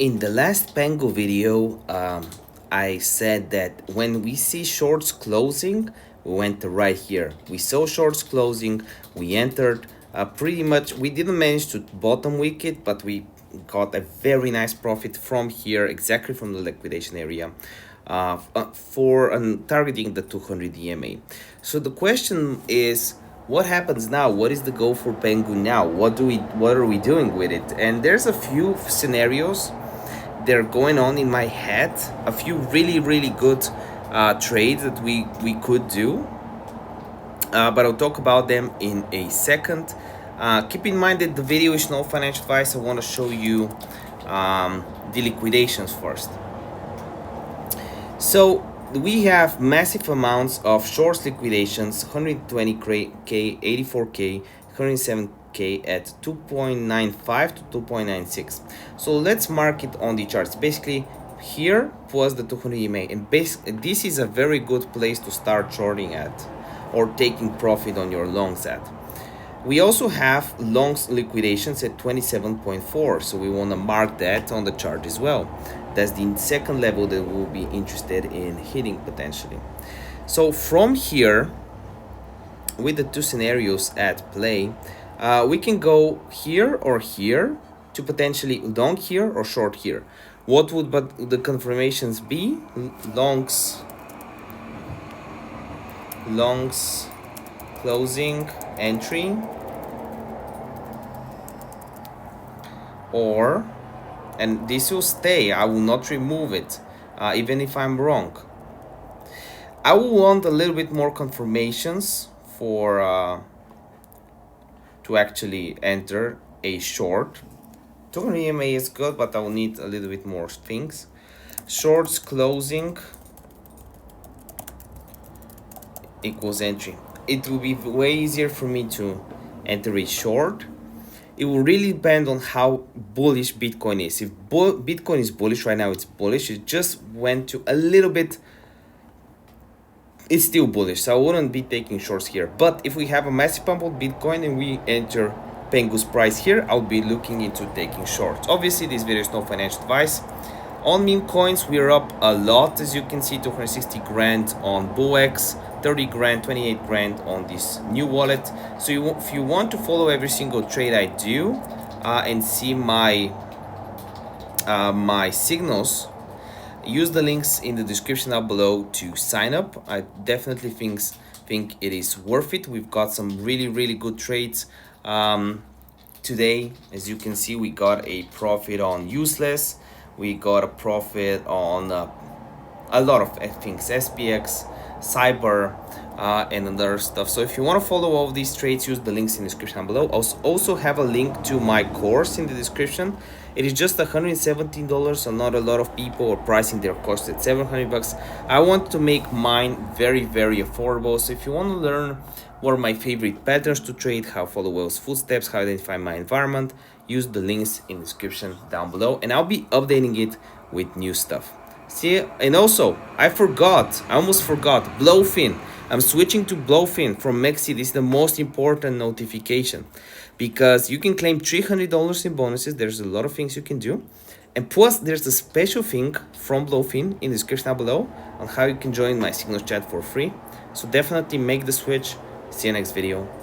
In the last PENGU video, I said that when we see shorts closing, we went right here. We saw shorts closing, we entered pretty much, we didn't manage to bottom wicket, but we got a very nice profit from here, exactly from the liquidation area. For targeting the 200 EMA. So the question is, what happens now? What is the goal for PENGU now? What are we doing with it? And there's a few scenarios that are going on in my head, a few really good trades that we could do, but I'll talk about them in a second. Keep in mind that the video is no financial advice. I want to show you the liquidations first. So we have massive amounts of shorts liquidations, 120k, 84k, 107k at 2.95 to 2.96. So let's mark it on the charts. Basically here was the 200 EMA, and basically this is a very good place to start shorting at or taking profit on your longs at. We also have longs liquidations at 27.4, so we want to mark that on the chart as well. That's the second level that we'll be interested in hitting potentially. So from here, with the two scenarios at play, we can go here or here to potentially long here or short here. What would but the confirmations be? Longs closing entry, or, and this will stay, I will not remove it even if I'm wrong. I will want a little bit more confirmations for to actually enter a short. 200 EMA is good, but I will need a little bit more things. Shorts closing equals entry. It will be way easier for me to enter a short. It will really depend on how bullish Bitcoin is. If Bitcoin is bullish right now, it's bullish. It just went to a little bit, it's still bullish, so I wouldn't be taking shorts here. But if we have a massive pump on Bitcoin and we enter PENGU's price here, I'll be looking into taking shorts. Obviously this video is no financial advice. On meme coins, we're up a lot, as you can see, 260 grand on BOOX, 30 grand, 28 grand on this new wallet. So if you want to follow every single trade I do and see my my signals, use the links in the description down below to sign up. I definitely think it is worth it. We've got some really good trades today. As you can see, we got a profit on useless. We got a profit on a lot of things, SPX, Cyber, and other stuff. So if you want to follow all of these trades, use the links in the description down below. I'll also have a link to my course in the description. It is just $117, so not a lot of people are pricing their course at $700. I want to make mine very affordable. So if you want to learn what are my favorite patterns to trade, how follow Whale's footsteps, how identify my environment, use the links in the description down below, and I'll be updating it with new stuff. See, and also I almost forgot BloFin. I'm switching to BloFin from Mexi. This is the most important notification because you can claim $300 in bonuses. There's a lot of things you can do, and plus there's a special thing from BloFin in the description down below on how you can join my signal chat for free. So definitely make the switch. See you next video.